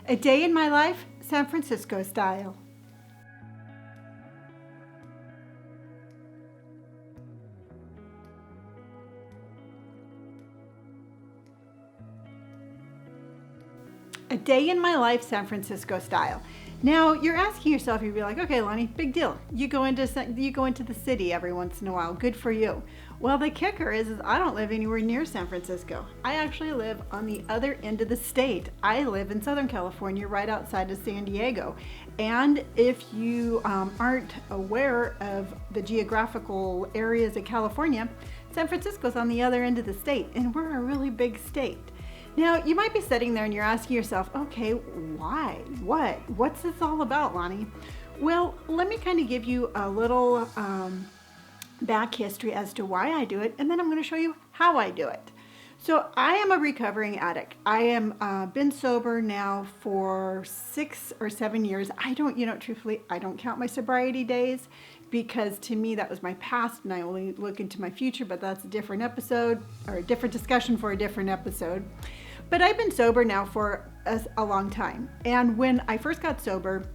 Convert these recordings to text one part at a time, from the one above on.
A day in my life, San Francisco style. A day in my life, San Francisco style. Now you're asking yourself, you'd be like, okay, Lonnie, big deal. You go into the city every once in a while. Good for you. Well, the kicker is I don't live anywhere near San Francisco. I actually live on the other end of the state. I live in Southern California, right outside of San Diego. And if you aren't aware of the geographical areas of California, San Francisco's on the other end of the state, and we're a really big state. Now, you might be sitting there and you're asking yourself, okay, why? What's this all about, Lonnie? Well, let me kind of give you a little back history as to why I do it, and then I'm going to show you how I do it. So I am a recovering addict. I am been sober now for 6 or 7 years. Truthfully, I don't count my sobriety days because to me that was my past and I only look into my future, but that's a different episode or a different discussion for a different episode. But I've been sober now for a long time. And when I first got sober,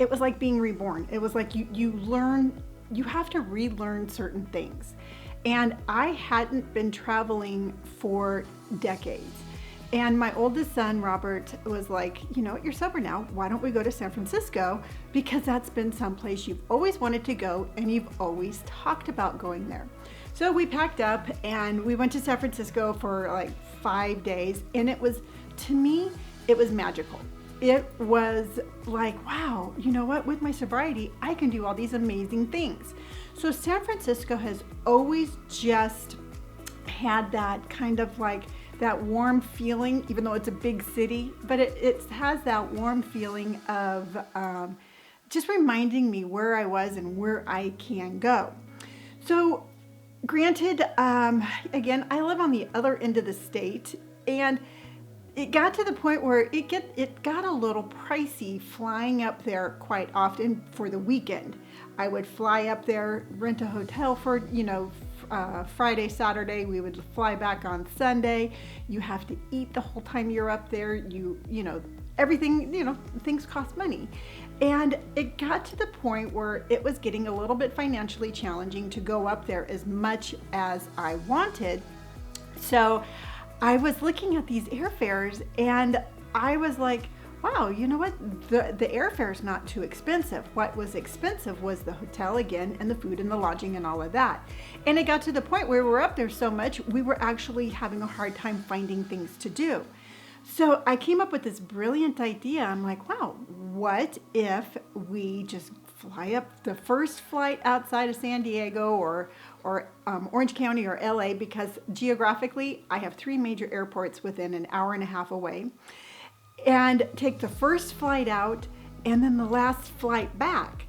it was like being reborn. It was like you have to relearn certain things. And I hadn't been traveling for decades. And my oldest son, Robert, was like, you know what, you're sober now. Why don't we go to San Francisco? Because that's been someplace you've always wanted to go and you've always talked about going there. So we packed up and we went to San Francisco for like 5 days. And to me, it was magical. It was like, wow, you know what? With my sobriety, I can do all these amazing things. So San Francisco has always just had that kind of like that warm feeling, even though it's a big city, but it has that warm feeling of just reminding me where I was and where I can go. So granted, again, I live on the other end of the state, and it got to the point where it got a little pricey flying up there quite often for the weekend. I would fly up there, rent a hotel for, Friday, Saturday. We would fly back on Sunday. You have to eat the whole time you're up there. Everything, things cost money. And it got to the point where it was getting a little bit financially challenging to go up there as much as I wanted. So I was looking at these airfares and I was like, wow, you know what? The airfare is not too expensive. What was expensive was the hotel again and the food and the lodging and all of that. And it got to the point where we were up there so much, we were actually having a hard time finding things to do. So I came up with this brilliant idea. I'm like, wow, what if we just fly up the first flight outside of San Diego or Orange County or LA, because geographically I have 3 major airports within an hour and a half away, and take the first flight out and then the last flight back.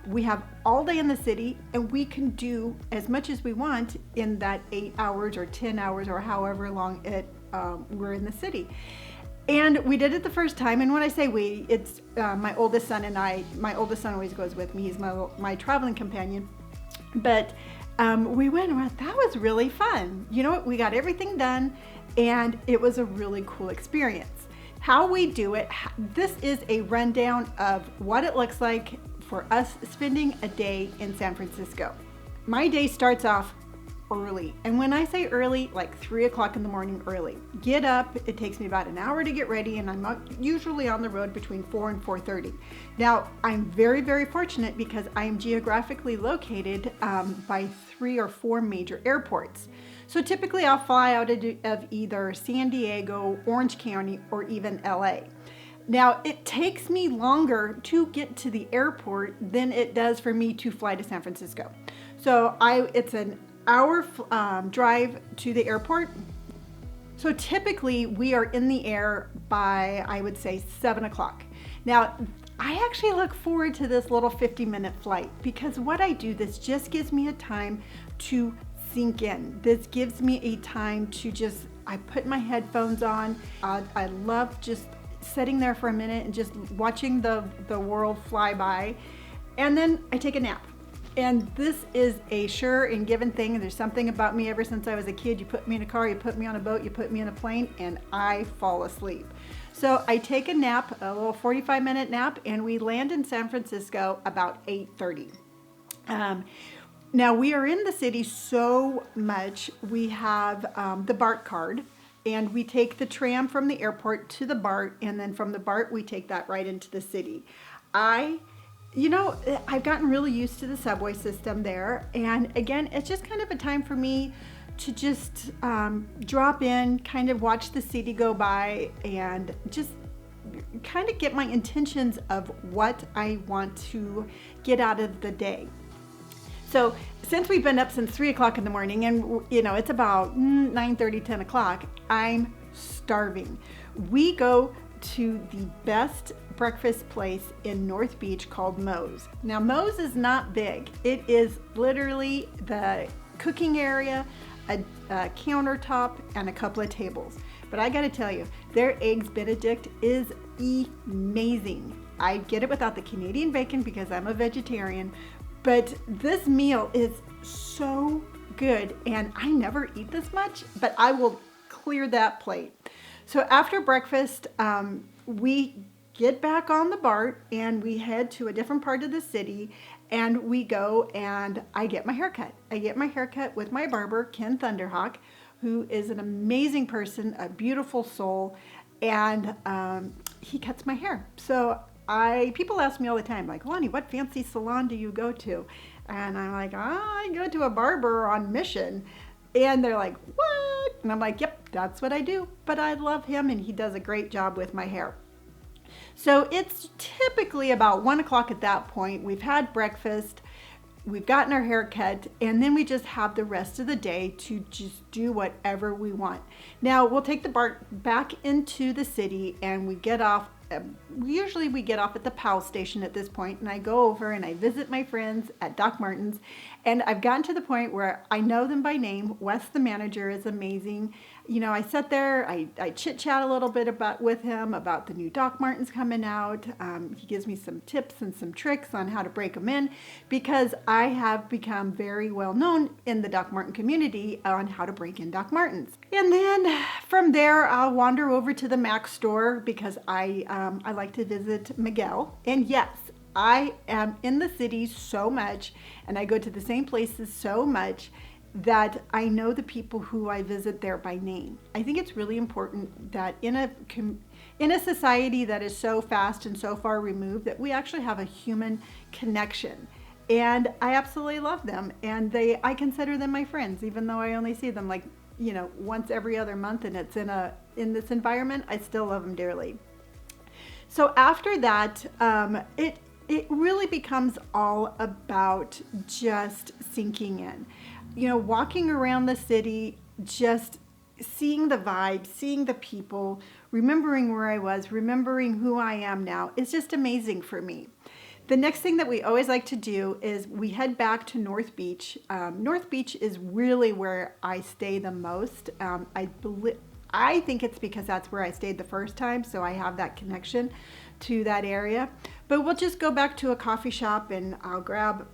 We have all day in the city and we can do as much as we want in that 8 hours or 10 hours or however long we're in the city. And we did it the first time. And when I say we, it's my oldest son and I. My oldest son always goes with me. He's my traveling companion. But we went around. That was really fun. You know what? We got everything done and it was a really cool experience. How we do it, this is a rundown of what it looks like for us spending a day in San Francisco. My day starts off early. And when I say early, like 3 o'clock in the morning early. Get up, it takes me about an hour to get ready, and I'm usually on the road between 4 and 4:30. Now, I'm very, very fortunate because I am geographically located by 3 or 4 major airports. So typically I'll fly out of either San Diego, Orange County, or even LA. Now, it takes me longer to get to the airport than it does for me to fly to San Francisco. So it's an hour drive to the airport. So typically we are in the air by, I would say, 7 o'clock. Now, I actually look forward to this little 50-minute flight because what I do, this just gives me a time to sink in. This gives me a time to I put my headphones on. I love just sitting there for a minute and just watching the world fly by. And then I take a nap. And this is a sure and given thing. There's something about me ever since I was a kid. You put me in a car, you put me on a boat, you put me in a plane, and I fall asleep. So I take a nap, a little 45-minute nap, and we land in San Francisco about 8:30. Now we are in the city so much. We have the BART card, and we take the tram from the airport to the BART, and then from the BART we take that right into the city. I've gotten really used to the subway system there, and again, it's just kind of a time for me to just drop in, kind of watch the city go by, and just kind of get my intentions of what I want to get out of the day. So since we've been up since 3 o'clock in the morning, and it's about 9:30, 10 o'clock, I'm starving. We go to the best breakfast place in North Beach called Moe's. Now Moe's is not big. It is literally the cooking area, a countertop, and a couple of tables. But I gotta tell you, their Eggs Benedict is amazing. I get it without the Canadian bacon because I'm a vegetarian, but this meal is so good, and I never eat this much, but I will clear that plate. So after breakfast, we get back on the BART and we head to a different part of the city, and we go and I get my haircut. I get my haircut with my barber, Ken Thunderhawk, who is an amazing person, a beautiful soul, and he cuts my hair. So people ask me all the time, like, Lonnie, what fancy salon do you go to? And I'm like, I go to a barber on mission. And they're like, what? And I'm like, yep, that's what I do. But I love him, and he does a great job with my hair. So it's typically about 1 o'clock at that point. We've had breakfast, we've gotten our hair cut, and then we just have the rest of the day to just do whatever we want. Now we'll take the BART back into the city, and we get off. Usually we get off at the Powell station at this point, and I go over and I visit my friends at Doc Martens, and I've gotten to the point where I know them by name. Wes, the manager, is amazing. I sit there, I chit chat a little bit with him about the new Doc Martens coming out. He gives me some tips and some tricks on how to break them in, because I have become very well known in the Doc Marten community on how to break in Doc Martens. And then from there, I'll wander over to the Mac store because I like to visit Miguel. And yes, I am in the city so much, and I go to the same places so much, that I know the people who I visit there by name. I think it's really important that in a society that is so fast and so far removed, that we actually have a human connection. And I absolutely love them, and I consider them my friends, even though I only see them like once every other month, and it's in this environment. I still love them dearly. So after that, it really becomes all about just sinking in. Walking around the city, just seeing the vibe, seeing the people, remembering where I was, remembering who I am now, is just amazing for me. The next thing that we always like to do is we head back to North Beach. North Beach is really where I stay the most. I think it's because that's where I stayed the first time, so I have that connection to that area. But we'll just go back to a coffee shop, and I'll grab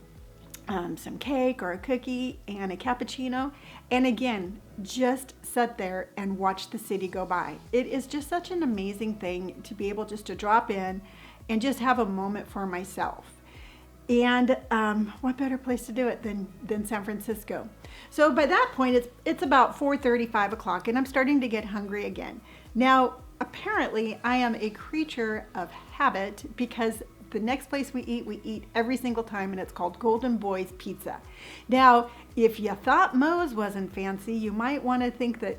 some cake or a cookie and a cappuccino, and again, just sit there and watch the city go by. It is just such an amazing thing to be able just to drop in and just have a moment for myself. And what better place to do it than San Francisco? So by that point, it's about 4:30, 5 o'clock, and I'm starting to get hungry again. Now, apparently, I am a creature of habit, because the next place we eat every single time, and it's called Golden Boy's Pizza. Now, if you thought Moe's wasn't fancy, you might want to think that,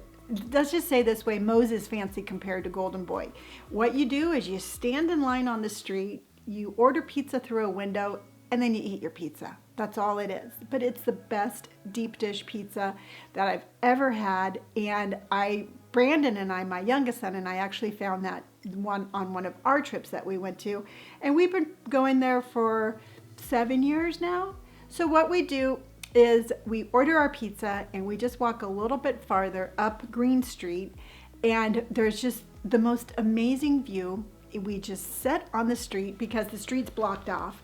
let's just say this way, Moe's is fancy compared to Golden Boy. What you do is you stand in line on the street, you order pizza through a window, and then you eat your pizza. That's all it is. But it's the best deep dish pizza that I've ever had, and Brandon and I, my youngest son and I, actually found that on one of our trips that we went to, and we've been going there for 7 years now. So what we do is we order our pizza, and we just walk a little bit farther up Green Street, and there's just the most amazing view. We just sit on the street because the street's blocked off.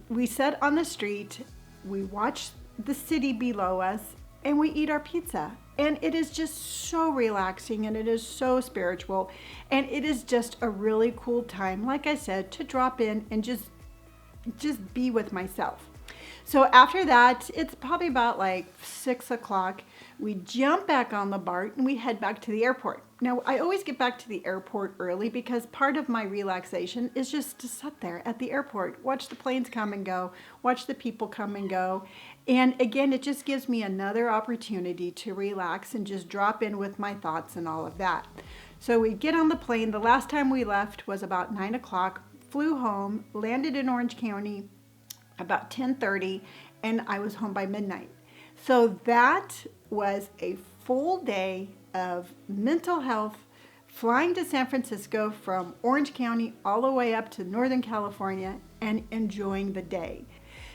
we sit on the street, we watch the city below us, and we eat our pizza. And it is just so relaxing, and it is so spiritual, and it is just a really cool time, like I said, to drop in and just be with myself. So after that, it's probably about like 6 o'clock. We jump back on the BART and we head back to the airport. Now, I always get back to the airport early because part of my relaxation is just to sit there at the airport, watch the planes come and go, watch the people come and go. And again, it just gives me another opportunity to relax and just drop in with my thoughts and all of that. So we get on the plane. The last time we left was about 9 o'clock, flew home, landed in Orange County about 10:30, and I was home by midnight. So that was a full day of mental health, flying to San Francisco from Orange County all the way up to Northern California and enjoying the day.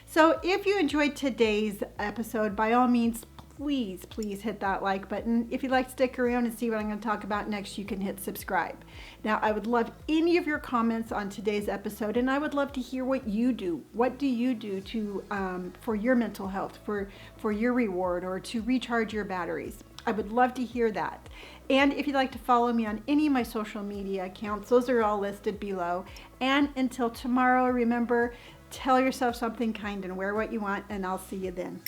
So if you enjoyed today's episode, by all means, please hit that like button. If you'd like to stick around and see what I'm going to talk about next, you can hit subscribe. Now, I would love any of your comments on today's episode, and I would love to hear what you do. What do you do to for your mental health, for your reward, or to recharge your batteries? I would love to hear that. And if you'd like to follow me on any of my social media accounts, those are all listed below. And until tomorrow, remember, tell yourself something kind and wear what you want, and I'll see you then.